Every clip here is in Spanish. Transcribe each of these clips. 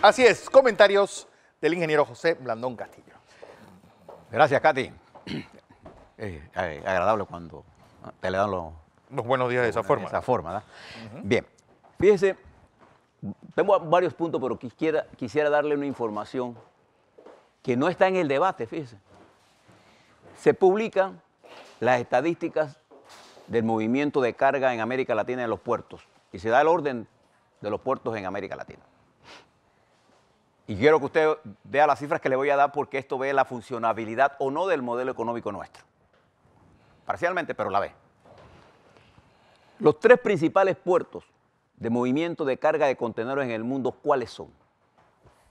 Así es, comentarios del ingeniero José Blandón Castillo. Gracias, Katy. Agradable cuando te le dan los buenos días de esa forma. De esa forma, ¿verdad? Bien, fíjese, tengo varios puntos, pero quisiera darle una información que no está en el debate, fíjese. Se publican las estadísticas del movimiento de carga en América Latina en los puertos y se da el orden de los puertos en América Latina. Y quiero que usted vea las cifras que le voy a dar porque esto ve la funcionabilidad o no del modelo económico nuestro. Parcialmente, pero la ve. Los tres principales puertos de movimiento de carga de contenedores en el mundo, ¿cuáles son?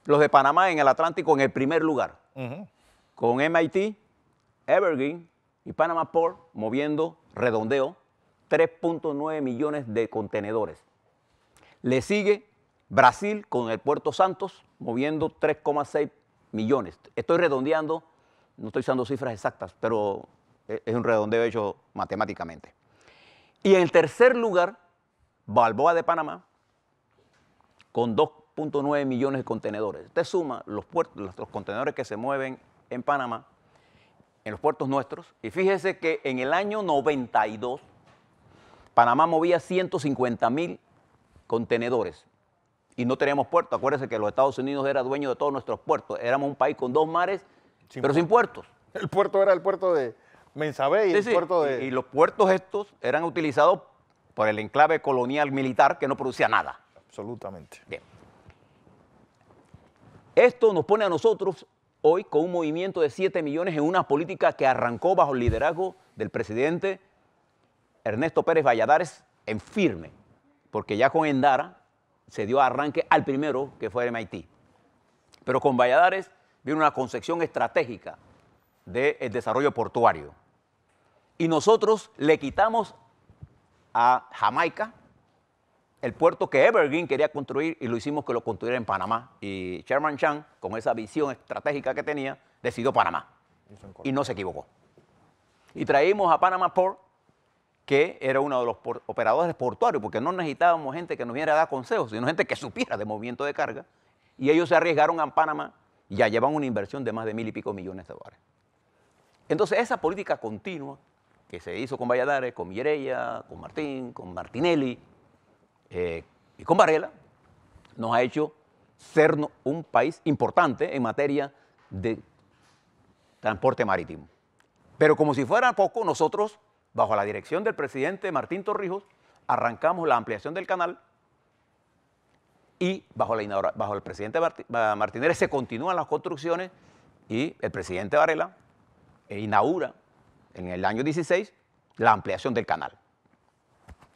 Los de Panamá en el Atlántico en el primer lugar, con MIT, Evergreen y Panama Port moviendo, redondeo, 3.9 millones de contenedores. Le sigue Brasil con el Puerto Santos moviendo 3,6 millones. Estoy redondeando, no estoy usando cifras exactas, pero es un redondeo hecho matemáticamente. Y en tercer lugar, Balboa de Panamá con 2.9 millones de contenedores. Usted suma los contenedores que se mueven en Panamá, en los puertos nuestros, y fíjese que en el año 92, Panamá movía 150,000 contenedores y no teníamos puertos. Acuérdense que los Estados Unidos era dueño de todos nuestros puertos. Éramos un país con 2 mares, pero sin puertos. El puerto era el puerto de Mensabé y el puerto de... Y los puertos estos eran utilizados por el enclave colonial militar que no producía nada. Absolutamente. Bien. Esto nos pone a nosotros hoy con un movimiento de 7 millones en una política que arrancó bajo el liderazgo del presidente Ernesto Pérez Valladares en firme, porque ya con Endara se dio arranque al primero, que fue el MIT. Pero con Valladares vino una concepción estratégica del desarrollo portuario. Y nosotros le quitamos a Jamaica el puerto que Evergreen quería construir y lo hicimos que lo construyera en Panamá. Y Sherman Chan, con esa visión estratégica que tenía, decidió Panamá. Y no se equivocó. Y traímos a Panama Port, que era uno de los operadores portuarios, porque no necesitábamos gente que nos viera a dar consejos, sino gente que supiera de movimiento de carga. Y ellos se arriesgaron a Panamá y ya llevan una inversión de más de $1,000 y pico millones. Entonces, esa política continua que se hizo con Valladares, con Mireya, con Martín, con Martinelli y con Varela, nos ha hecho ser un país importante en materia de transporte marítimo. Pero como si fuera poco, nosotros, bajo la dirección del presidente Martín Torrijos, arrancamos la ampliación del canal y bajo el presidente Martinelli se continúan las construcciones y el presidente Varela inaugura en el año 16 la ampliación del canal.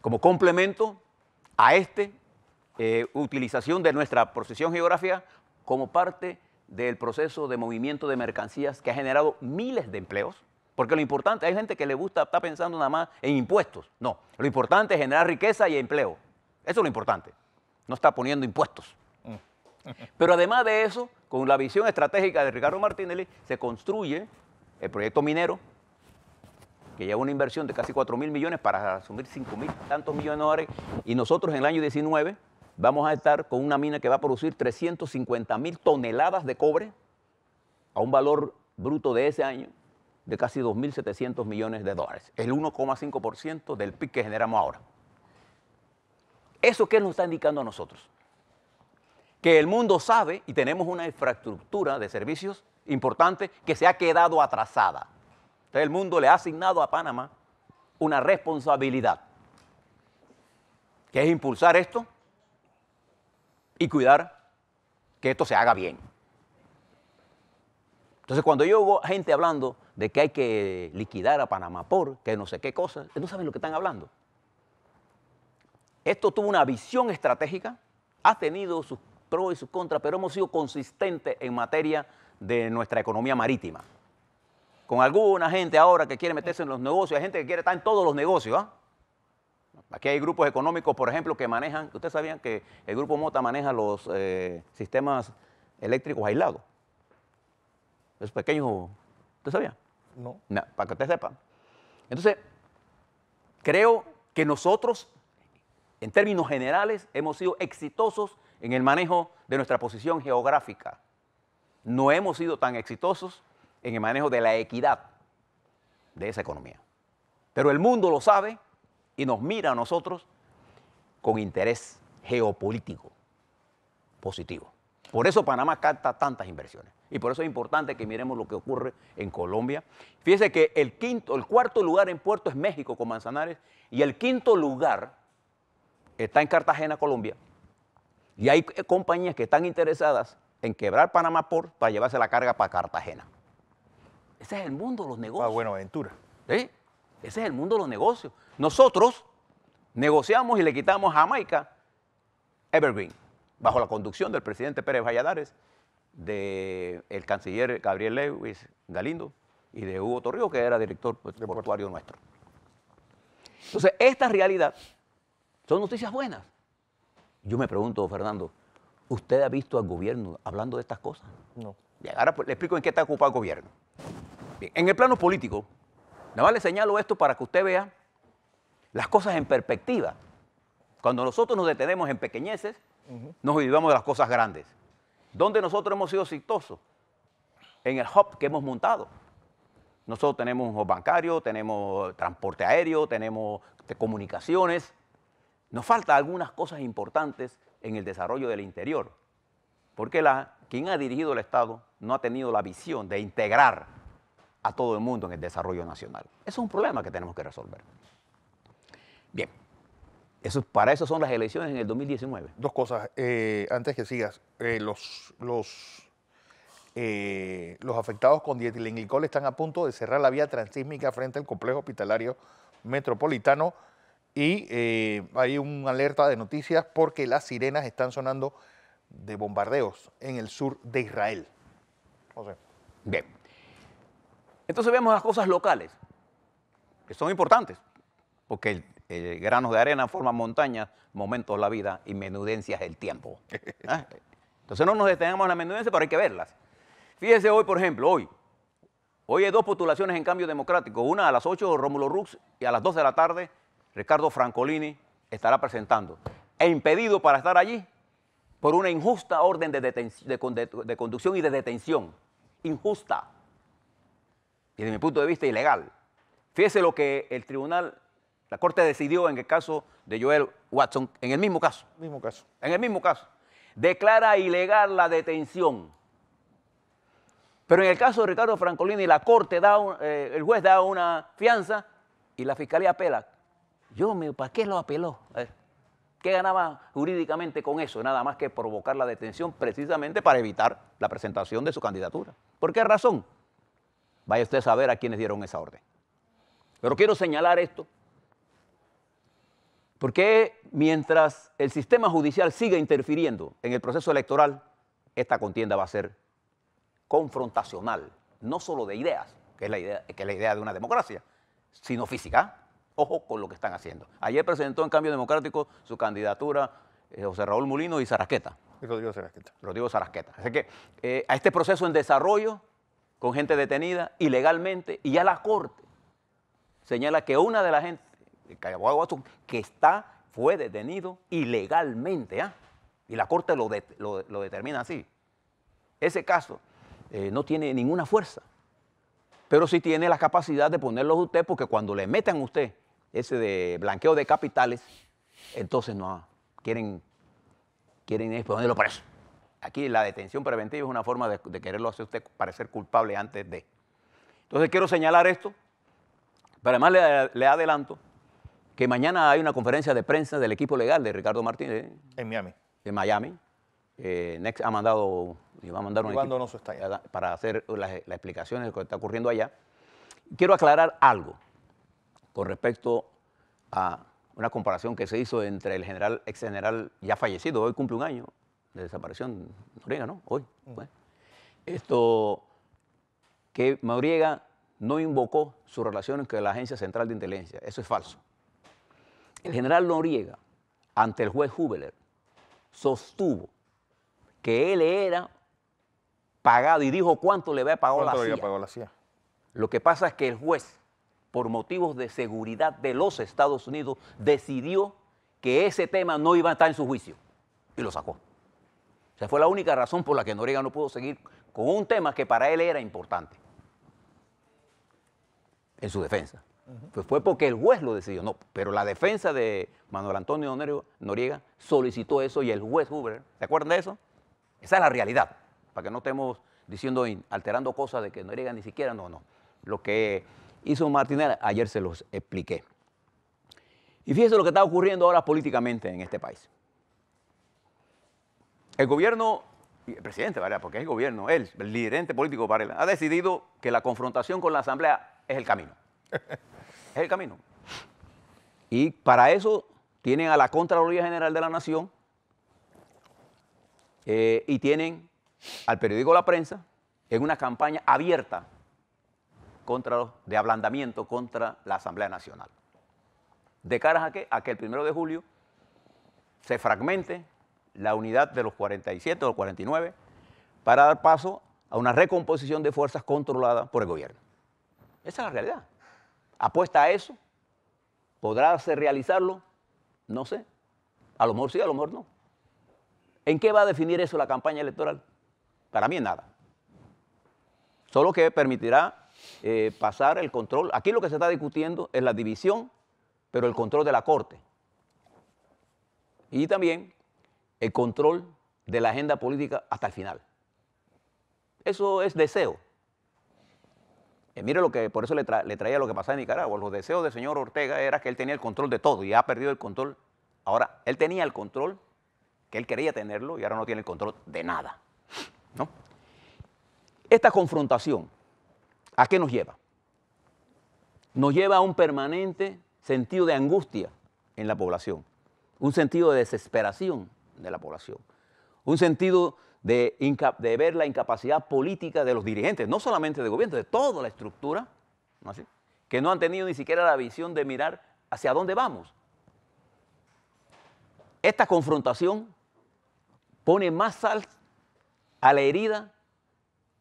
Como complemento a utilización de nuestra posición geográfica como parte del proceso de movimiento de mercancías que ha generado miles de empleos. Porque lo importante, hay gente que le gusta, está pensando nada más en impuestos. No, lo importante es generar riqueza y empleo. Eso es lo importante. No está poniendo impuestos. Pero además de eso, con la visión estratégica de Ricardo Martinelli, se construye el proyecto minero, que lleva una inversión de casi 4.000 millones para asumir 5.000 tantos millones de dólares. Y nosotros en el año 19 vamos a estar con una mina que va a producir 350.000 toneladas de cobre a un valor bruto de ese año de casi 2.700 millones de dólares, el 1,5% del PIB que generamos ahora. ¿Eso qué nos está indicando a nosotros? Que el mundo sabe y tenemos una infraestructura de servicios importante que se ha quedado atrasada. Entonces el mundo le ha asignado a Panamá una responsabilidad, que es impulsar esto y cuidar que esto se haga bien. Entonces, cuando yo oigo gente hablando de que hay que liquidar a Panamá Port, que no sé qué cosas, no saben lo que están hablando. Esto tuvo una visión estratégica, ha tenido sus pros y sus contras, pero hemos sido consistentes en materia de nuestra economía marítima. Con alguna gente ahora que quiere meterse en los negocios, hay gente que quiere estar en todos los negocios. Aquí hay grupos económicos, por ejemplo, que manejan, ustedes sabían que el Grupo Mota maneja los sistemas eléctricos aislados. Es pequeño, ¿usted sabía? No. Para que usted sepa. Entonces, creo que nosotros, en términos generales, hemos sido exitosos en el manejo de nuestra posición geográfica. No hemos sido tan exitosos en el manejo de la equidad de esa economía. Pero el mundo lo sabe y nos mira a nosotros con interés geopolítico positivo. Por eso Panamá capta tantas inversiones. Y por eso es importante que miremos lo que ocurre en Colombia. Fíjese que el cuarto lugar en puerto es México con Manzanares y el quinto lugar está en Cartagena, Colombia. Y hay compañías que están interesadas en quebrar Panamá Port para llevarse la carga para Cartagena. Ese es el mundo de los negocios. Ah, Buenaventura. ¿Sí? Ese es el mundo de los negocios. Nosotros negociamos y le quitamos a Jamaica Evergreen, bajo la conducción del presidente Pérez Valladares, del canciller Gabriel Lewis Galindo y de Hugo Torrijos, que era director portuario nuestro. Entonces, esta realidad son noticias buenas. Yo me pregunto, Fernando, ¿usted ha visto al gobierno hablando de estas cosas? No. Bien, ahora le explico en qué está ocupado el gobierno. Bien, en el plano político, nada más le señalo esto para que usted vea las cosas en perspectiva. Cuando nosotros nos detenemos en pequeñeces, nos olvidamos de las cosas grandes. ¿Dónde nosotros hemos sido exitosos? En el hub que hemos montado. Nosotros tenemos un hub bancario, tenemos transporte aéreo, tenemos comunicaciones. Nos faltan algunas cosas importantes en el desarrollo del interior, porque quien ha dirigido el Estado no ha tenido la visión de integrar a todo el mundo en el desarrollo nacional. Eso es un problema que tenemos que resolver. Bien, para eso son las elecciones en el 2019. Dos cosas, antes que sigas. Los afectados con dietilenglicol están a punto de cerrar la vía transísmica frente al complejo hospitalario metropolitano y hay una alerta de noticias porque las sirenas están sonando de bombardeos en el sur de Israel. Bien. Entonces vemos las cosas locales, que son importantes, porque granos de arena forman montañas, momentos la vida y menudencias el tiempo. Entonces no nos detenemos en la menudencia, pero hay que verlas. Fíjese hoy, por ejemplo, hoy hay dos postulaciones en Cambio Democrático, una a las 8 Rómulo Rux y a las 2 de la tarde Ricardo Francolini estará presentando. E impedido para estar allí por una injusta orden de conducción y de detención. Injusta. Y desde mi punto de vista ilegal. Fíjese lo que el tribunal, la Corte decidió en el caso de Joel Watson, en el mismo caso. En el mismo caso. Declara ilegal la detención. Pero en el caso de Ricardo Francolini, la Corte el juez da una fianza y la Fiscalía apela. ¿Para qué lo apeló? ¿Qué ganaba jurídicamente con eso? Nada más que provocar la detención precisamente para evitar la presentación de su candidatura. ¿Por qué razón? Vaya usted a saber a quiénes dieron esa orden. Pero quiero señalar esto, porque mientras el sistema judicial siga interfiriendo en el proceso electoral, esta contienda va a ser confrontacional, no solo de ideas, que es la idea de una democracia, sino física. Ojo con lo que están haciendo. Ayer presentó en Cambio Democrático su candidatura José Raúl Mulino y Sarasqueta. Rodrigo Sarasqueta. Así que a este proceso en desarrollo, con gente detenida ilegalmente, y ya la Corte señala que una de la gente, que fue detenido ilegalmente, y la Corte lo determina así. Ese caso no tiene ninguna fuerza, pero sí tiene la capacidad de ponerlo a usted, porque cuando le metan a usted ese de blanqueo de capitales, entonces no quieren ponerlo preso. Aquí la detención preventiva es una forma de quererlo hacer usted parecer culpable antes de. Entonces quiero señalar esto, pero además le adelanto que mañana hay una conferencia de prensa del equipo legal de Ricardo Martínez. En Miami. En Miami. Next va a mandar un equipo para hacer las explicaciones de lo que está ocurriendo allá. Quiero aclarar algo con respecto a una comparación que se hizo entre el ex general ya fallecido, hoy cumple un año de desaparición, Noriega, ¿no? Hoy. Bueno. Que Noriega no invocó sus relaciones con la Agencia Central de Inteligencia. Eso es falso. El general Noriega, ante el juez Hubeler, sostuvo que él era pagado y dijo cuánto le había pagado la CIA. Lo que pasa es que el juez, por motivos de seguridad de los Estados Unidos, decidió que ese tema no iba a estar en su juicio y lo sacó. O sea, fue la única razón por la que Noriega no pudo seguir con un tema que para él era importante en su defensa. Pues fue porque el juez lo decidió, no, pero la defensa de Manuel Antonio Noriega solicitó eso y el juez Huber, ¿se acuerdan de eso? Esa es la realidad, para que no estemos diciendo, alterando cosas de que Noriega ni siquiera, no. Lo que hizo Martinelli, ayer se los expliqué. Y fíjense lo que está ocurriendo ahora políticamente en este país. El gobierno, el presidente, ¿verdad? Porque es el gobierno, él, el dirigente político para él, ha decidido que la confrontación con la Asamblea es el camino. Es el camino. Y para eso tienen a la Contraloría General de la Nación y tienen al periódico La Prensa en una campaña abierta de ablandamiento contra la Asamblea Nacional. ¿De cara a qué? A que el 1 de julio se fragmente la unidad de los 47 o los 49 para dar paso a una recomposición de fuerzas controlada por el gobierno. Esa es la realidad. Apuesta a eso. ¿Podrá realizarlo? No sé. A lo mejor sí, a lo mejor no. ¿En qué va a definir eso la campaña electoral? Para mí en nada. Solo que permitirá pasar el control. Aquí lo que se está discutiendo es la división, pero el control de la Corte. Y también el control de la agenda política hasta el final. Eso es deseo. Mire lo que, por eso le traía lo que pasaba en Nicaragua. Los deseos del señor Ortega era que él tenía el control de todo y ha perdido el control. Ahora, él tenía el control, que él quería tenerlo, y ahora no tiene el control de nada, ¿no? Esta confrontación, ¿a qué nos lleva? Nos lleva a un permanente sentido de angustia en la población, un sentido de desesperación de la población, un sentido de ver la incapacidad política de los dirigentes, no solamente del gobierno, de toda la estructura, ¿no así?, que no han tenido ni siquiera la visión de mirar hacia dónde vamos. Esta confrontación pone más sal a la herida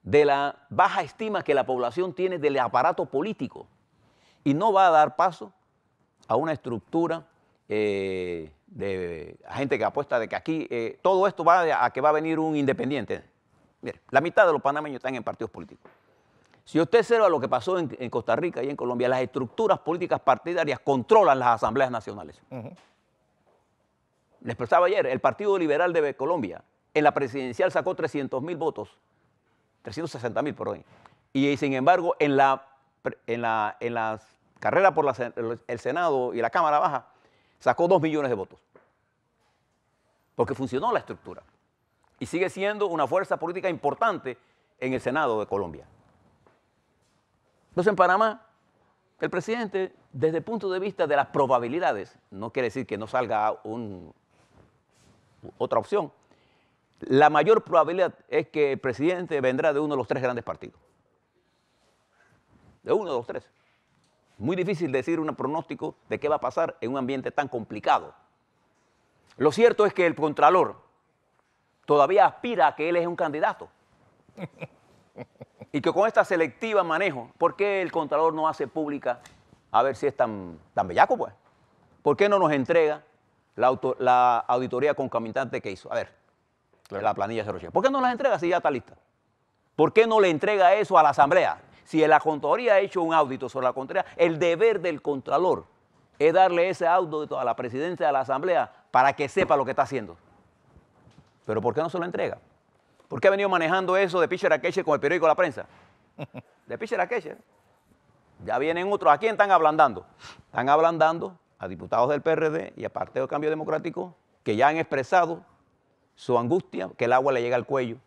de la baja estima que la población tiene del aparato político y no va a dar paso a una estructura de gente que apuesta de que aquí todo esto va a que va a venir un independiente. Mire, la mitad de los panameños están en partidos políticos. Si usted observa lo que pasó en Costa Rica y en Colombia, las estructuras políticas partidarias controlan las asambleas nacionales. Les expresaba ayer, el Partido Liberal de Colombia en la presidencial sacó 300.000 votos, 360.000, perdón, y sin embargo en la carrera por el Senado y la Cámara Baja sacó 2 millones de votos, porque funcionó la estructura y sigue siendo una fuerza política importante en el Senado de Colombia. Entonces en Panamá, el presidente, desde el punto de vista de las probabilidades, no quiere decir que no salga otra opción, la mayor probabilidad es que el presidente vendrá de uno de los 3 grandes partidos. De uno de los 3. Muy difícil decir un pronóstico de qué va a pasar en un ambiente tan complicado. Lo cierto es que el Contralor todavía aspira a que él es un candidato. Y que con esta selectiva manejo, ¿por qué el Contralor no hace pública a ver si es tan bellaco, pues? ¿Por qué no nos entrega la auditoría concomitante que hizo? A ver, claro, la planilla 08. ¿Por qué no las entrega si ya está lista? ¿Por qué no le entrega eso a la Asamblea? Si la Contraloría ha hecho un audito sobre la Contraloría, el deber del Contralor es darle ese audito a la presidencia de la Asamblea para que sepa lo que está haciendo. ¿Pero por qué no se lo entrega? ¿Por qué ha venido manejando eso de Pitcher a Ketcher con el periódico La Prensa? De Pitcher a Ketcher. Ya vienen otros. ¿A quién están ablandando? Están ablandando a diputados del PRD y a Partido Cambio Democrático que ya han expresado su angustia, que el agua le llega al cuello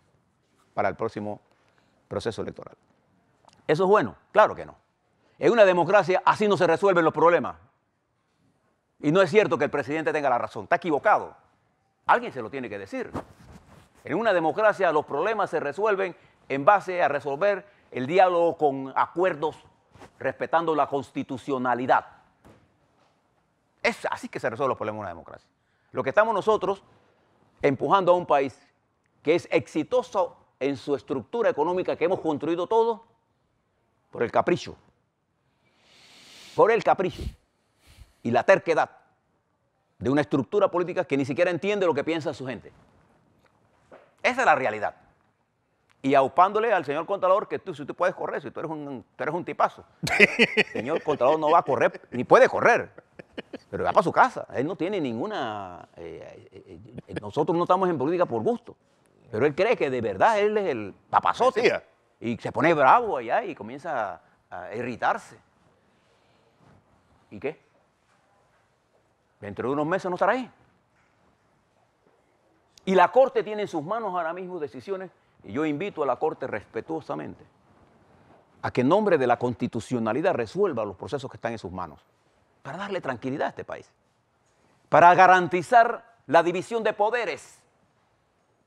para el próximo proceso electoral. ¿Eso es bueno? Claro que no. En una democracia así no se resuelven los problemas. Y no es cierto que el presidente tenga la razón. Está equivocado. Alguien se lo tiene que decir. En una democracia los problemas se resuelven en base a resolver el diálogo con acuerdos respetando la constitucionalidad. Es así que se resuelven los problemas en una democracia. Lo que estamos nosotros empujando a un país que es exitoso en su estructura económica que hemos construido todo por el capricho. Por el capricho y la terquedad de una estructura política que ni siquiera entiende lo que piensa su gente. Esa es la realidad. Y aupándole al señor Contralor que si tú puedes correr, si tú eres un tipazo. El señor Contralor no va a correr, ni puede correr, pero va para su casa. Él no tiene ninguna... nosotros no estamos en política por gusto, pero él cree que de verdad él es el papazote. Decía. Y se pone bravo allá y comienza a irritarse. ¿Y qué? Dentro de unos meses no estará ahí. Y la Corte tiene en sus manos ahora mismo decisiones, y yo invito a la Corte respetuosamente a que en nombre de la constitucionalidad resuelva los procesos que están en sus manos, para darle tranquilidad a este país, para garantizar la división de poderes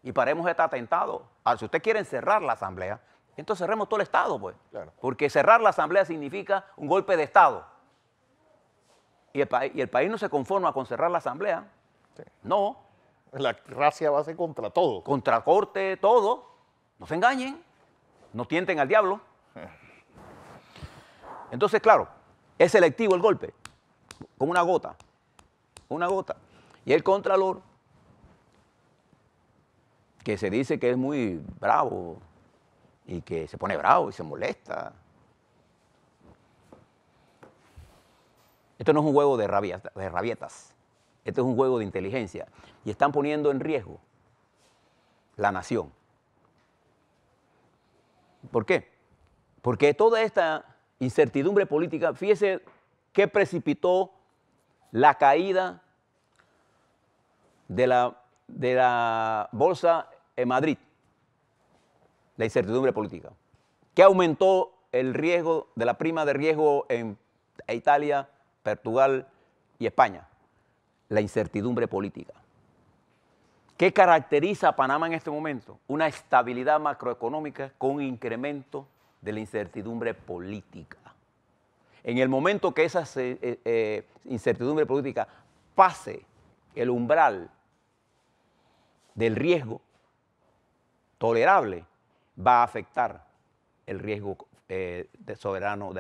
y paremos este atentado. Ahora, si usted quiere cerrar la Asamblea, entonces cerremos todo el Estado, pues. Claro. Porque cerrar la Asamblea significa un golpe de Estado. Y el país no se conforma con cerrar la Asamblea. Sí. No. La racia va a ser contra todo. Contra Corte, todo. No se engañen. No tienten al diablo. Entonces, claro, es selectivo el golpe. Como una gota. Una gota. Y el Contralor, que se dice que es muy bravo y que se pone bravo y se molesta. Esto no es un juego de rabietas. Esto es un juego de inteligencia. Y están poniendo en riesgo la nación. ¿Por qué? Porque toda esta incertidumbre política, fíjese qué precipitó la caída de la bolsa en Madrid, la incertidumbre política. ¿Qué aumentó el riesgo de la prima de riesgo en Italia, Portugal y España? La incertidumbre política. ¿Qué caracteriza a Panamá en este momento? Una estabilidad macroeconómica con un incremento de la incertidumbre política. En el momento que esa incertidumbre política pase el umbral del riesgo tolerable, va a afectar el riesgo de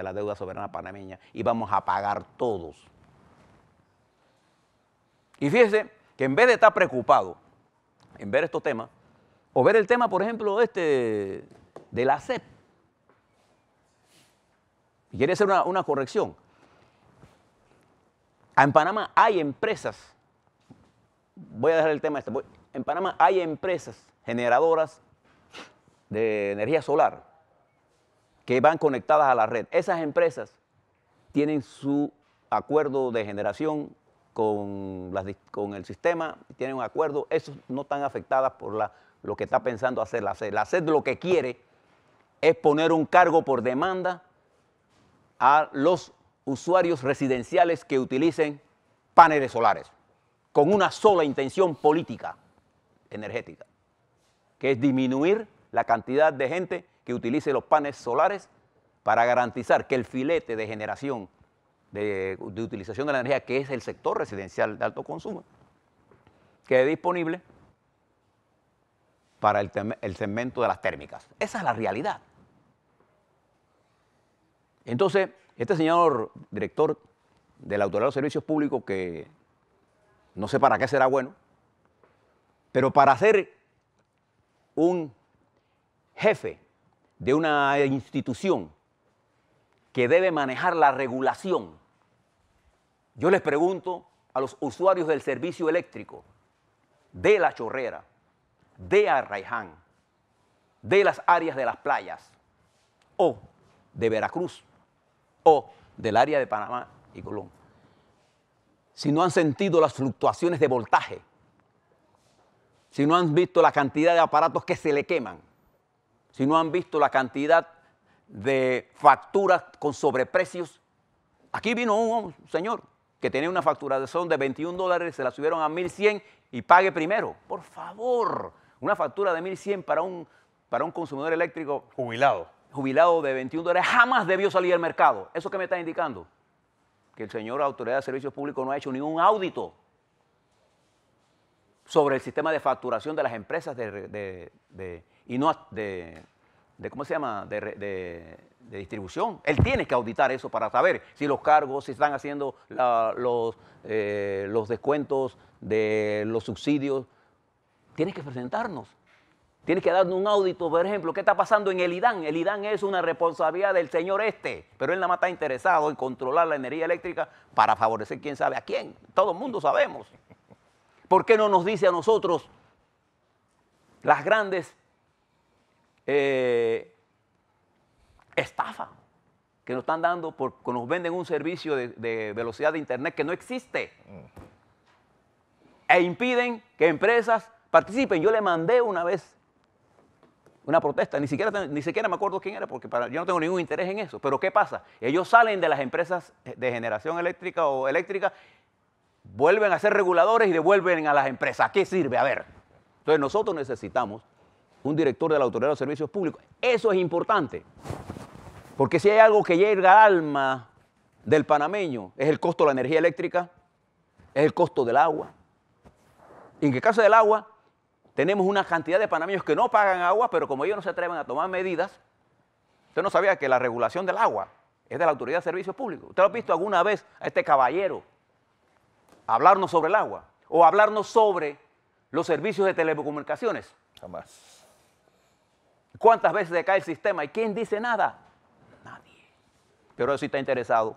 la deuda soberana panameña y vamos a pagar todos. Y fíjese que en vez de estar preocupado en ver estos temas, o ver el tema, por ejemplo, de la SEP, y quiere hacer una corrección. En Panamá hay empresas, voy a dejar el tema en Panamá hay empresas generadoras de energía solar que van conectadas a la red. Esas empresas tienen su acuerdo de generación con el sistema, tienen un acuerdo, esos no están afectadas por lo que está pensando hacer la SED. La SED lo que quiere es poner un cargo por demanda a los usuarios residenciales que utilicen paneles solares, con una sola intención política energética, que es disminuir la cantidad de gente que utilice los paneles solares para garantizar que el filete de generación de utilización de la energía, que es el sector residencial de alto consumo, quede disponible para el segmento de las térmicas. Esa es la realidad. Entonces, este señor director de la Autoridad de los Servicios Públicos, que no sé para qué será bueno, pero para ser un jefe de una institución que debe manejar la regulación, yo les pregunto a los usuarios del servicio eléctrico de La Chorrera, de Arraiján, de las áreas de las playas, o de Veracruz, o del área de Panamá y Colón, si no han sentido las fluctuaciones de voltaje, si no han visto la cantidad de aparatos que se le queman, si no han visto la cantidad de facturas con sobreprecios. Aquí vino un señor que tenía una facturación de $21, se la subieron a 1.100 y pague primero. Por favor, una factura de 1.100 para un consumidor eléctrico Jubilado de $21 jamás debió salir al mercado. ¿Eso qué me está indicando? Que el señor Autoridad de Servicios Públicos no ha hecho ningún audito sobre el sistema de facturación de las empresas ¿cómo se llama? De distribución. Él tiene que auditar eso para saber si los cargos, si están haciendo los descuentos de los subsidios. Tiene que presentarnos Tienes que darle un audito, por ejemplo, ¿qué está pasando en el IDAN? El IDAN es una responsabilidad del señor pero él nada más está interesado en controlar la energía eléctrica para favorecer quién sabe a quién. Todo el mundo sabemos. ¿Por qué no nos dice a nosotros las grandes estafas que nos están dando porque nos venden un servicio de velocidad de internet que no existe? E impiden que empresas participen. Yo le mandé una vez una protesta, ni siquiera me acuerdo quién era, porque yo no tengo ningún interés en eso. Pero ¿qué pasa? Ellos salen de las empresas de generación eléctrica o eléctrica, vuelven a ser reguladores y devuelven a las empresas. ¿A qué sirve? A ver. Entonces nosotros necesitamos un director de la Autoridad de los Servicios Públicos. Eso es importante, porque si hay algo que llega al alma del panameño, es el costo de la energía eléctrica, es el costo del agua. Y en el caso del agua, tenemos una cantidad de panameños que no pagan agua, pero como ellos no se atreven a tomar medidas, usted no sabía que la regulación del agua es de la Autoridad de Servicios Públicos. ¿Usted lo ha visto alguna vez a este caballero hablarnos sobre el agua o hablarnos sobre los servicios de telecomunicaciones? Jamás. ¿Cuántas veces se cae el sistema? ¿Y quién dice nada? Nadie. Pero él sí está interesado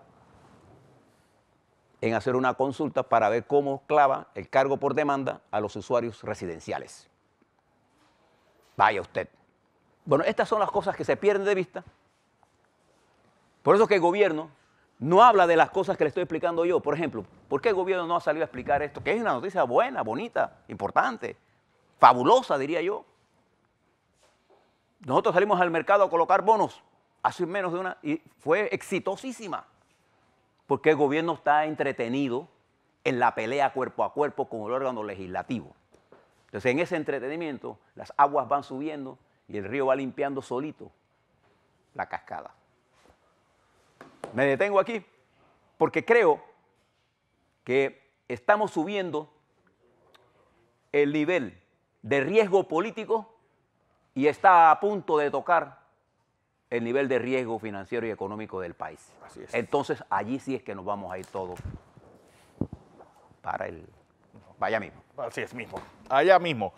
en hacer una consulta para ver cómo clava el cargo por demanda a los usuarios residenciales. Vaya usted. Bueno, estas son las cosas que se pierden de vista. Por eso es que el gobierno no habla de las cosas que le estoy explicando yo. Por ejemplo, ¿por qué el gobierno no ha salido a explicar esto? Que es una noticia buena, bonita, importante, fabulosa, diría yo. Nosotros salimos al mercado a colocar bonos hace menos de una y fue exitosísima. Porque el gobierno está entretenido en la pelea cuerpo a cuerpo con el órgano legislativo. Entonces, en ese entretenimiento, las aguas van subiendo y el río va limpiando solito la cascada. Me detengo aquí porque creo que estamos subiendo el nivel de riesgo político y está a punto de tocar el nivel de riesgo financiero y económico del país. Así es. Entonces, allí sí es que nos vamos a ir todos para allá mismo. Así es mismo. Allá mismo.